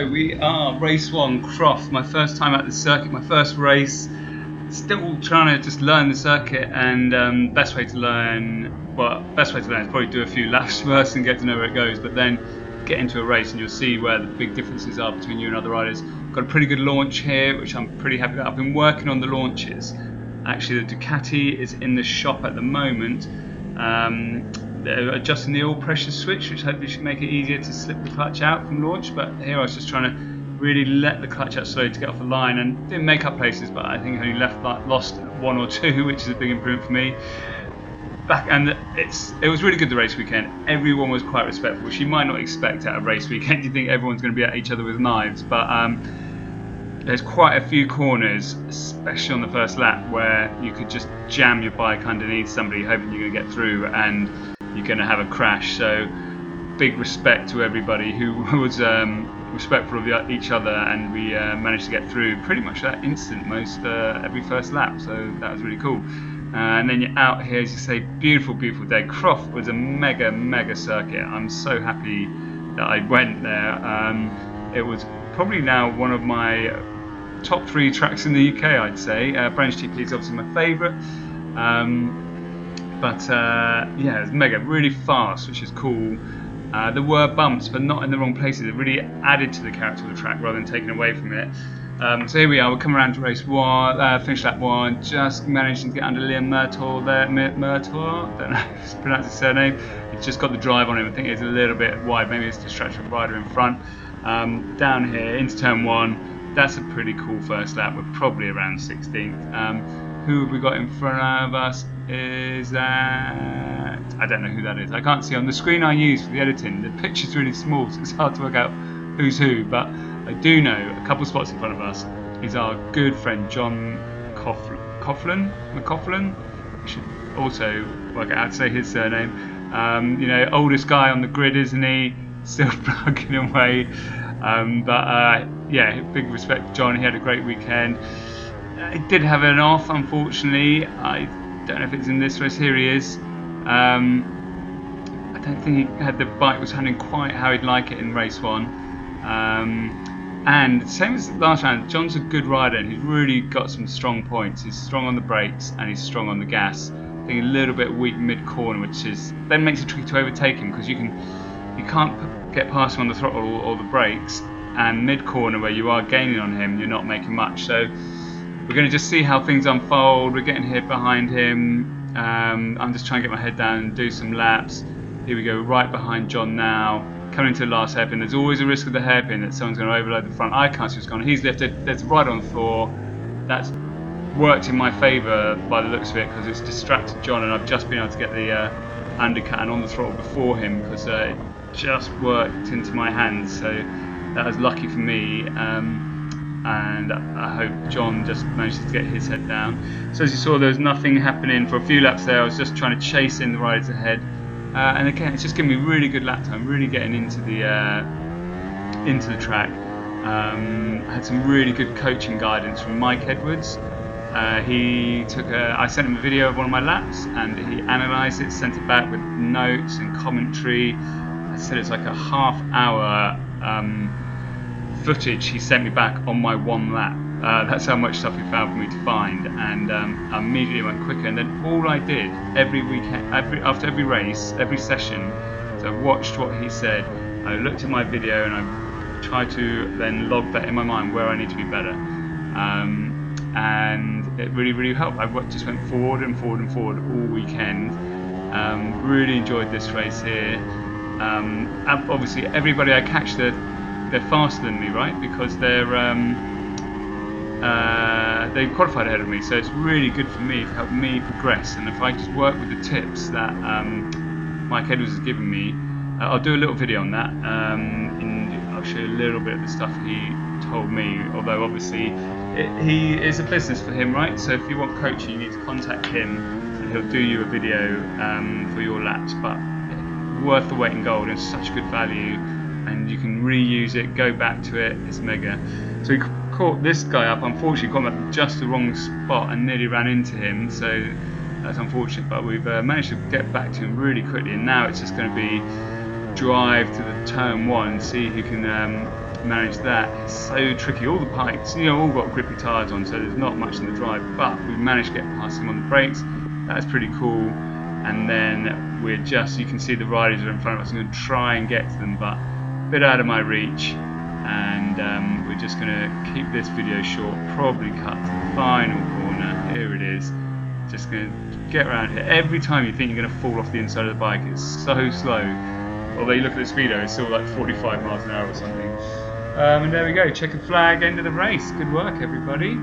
So we are race one, Croft. My first time at the circuit, my first race. Still trying to just learn the circuit, and best way to learn is probably do a few laps first and get to know where it goes, but then get into a race and you'll see where the big differences are between you and other riders. Got a pretty good launch here, which I'm pretty happy about. I've been working on the launches. Actually, the Ducati is in the shop at the moment. They're adjusting the oil pressure switch, which hopefully should make it easier to slip the clutch out from launch. But here I was just trying to really let the clutch out slowly to get off the line, and didn't make up places, but I think I only lost one or two, which is a big improvement for me. It was really good the race weekend. Everyone was quite respectful, which you might not expect at a race weekend. You think everyone's going to be at each other with knives, but there's quite a few corners, especially on the first lap, where you could just jam your bike underneath somebody hoping you're going to get through and you're going to have a crash. So big respect to everybody who was respectful of each other, and we managed to get through pretty much that instant every first lap, so that was really cool. And then you're out here, as you say, beautiful day. Croft was a mega circuit. I'm so happy that I went there. It was probably now one of my top 3 tracks in the UK, I'd say. Branch GP is obviously my favourite, yeah, it was mega, really fast, which is cool. There were bumps, but not in the wrong places. It really added to the character of the track rather than taking away from it. So here we are, we're coming around to race 1, finish lap 1, just managing to get under Liam Murtaugh there. Murtaugh, don't know how to pronounce his surname. He's just got the drive on him. I think it's a little bit wide, maybe it's distraction rider in front. Down here into turn 1, that's a pretty cool first lap. We're probably around 16th. Who have we got in front of us? Is that... I don't know who that is. I can't see on the screen I use for the editing. The picture's really small, so it's hard to work out who's who, but I do know a couple spots in front of us is our good friend John McCaughlin. I should also work out how to say his surname. Oldest guy on the grid, isn't he? Still plugging away. Yeah, big respect to John. He had a great weekend. He did have an off, unfortunately. I don't know if it's in this race. Here he is. I don't think the bike was handling quite how he'd like it in race 1. And same as last round, John's a good rider and he's really got some strong points. He's strong on the brakes and he's strong on the gas. I think a little bit weak mid-corner, which then makes it tricky to overtake him, because you can't get past him on the throttle or the brakes, and mid-corner where you are gaining on him, you're not making much. So we're going to just see how things unfold. We're getting here behind him. I'm just trying to get my head down and do some laps. Here we go, right behind John now. Coming to the last hairpin. There's always a risk with the hairpin that someone's going to overload the front. I can't see what's going on. He's lifted. There's right on the floor. That's worked in my favour by the looks of it, because it's distracted John, and I've just been able to get the undercut and on the throttle before him, because it just worked into my hands. So that was lucky for me. And I hope John just manages to get his head down. So as you saw, there was nothing happening for a few laps there. I was just trying to chase in the riders ahead, and again, it's just giving me really good lap time, really getting into the track. I had some really good coaching guidance from Mike Edwards. I sent him a video of one of my laps, and he analysed it, sent it back with notes and commentary. I said it's like a half-hour footage he sent me back on my one lap. That's how much stuff he found for me to find, and I immediately went quicker. And then all I did every weekend, after every race, every session, so I watched what he said, I looked at my video, and I tried to then log that in my mind where I need to be better. And it really helped. I just went forward and forward all weekend. Really enjoyed this race here. Obviously, everybody I catch, they're faster than me, right? Because they qualified ahead of me, so it's really good for me to help me progress. And if I just work with the tips that Mike Edwards has given me, I'll do a little video on that, and I'll show you a little bit of the stuff he told me, although obviously he is a business for him, right? So if you want coaching, you need to contact him and he'll do you a video for your laps. But worth the weight in gold, and such good value, and you can reuse it, go back to it. It's mega. So we caught this guy up, unfortunately caught him at just the wrong spot and nearly ran into him, so that's unfortunate, but we've managed to get back to him really quickly, and now it's just going to be drive to the turn 1, see who can managed that. It's so tricky. All the bikes, you know, all got grippy tyres on, so there's not much in the drive, but we managed to get past him on the brakes. That's pretty cool. And then we're just, you can see the riders are in front of us. I'm going to try and get to them, but a bit out of my reach. And we're just going to keep this video short, probably cut to the final corner. Here it is. Just going to get around here. Every time you think you're going to fall off the inside of the bike, it's so slow. Although you look at the speedo, it's still like 45 miles an hour or something. And there we go, checkered flag, end of the race. Good work, everybody.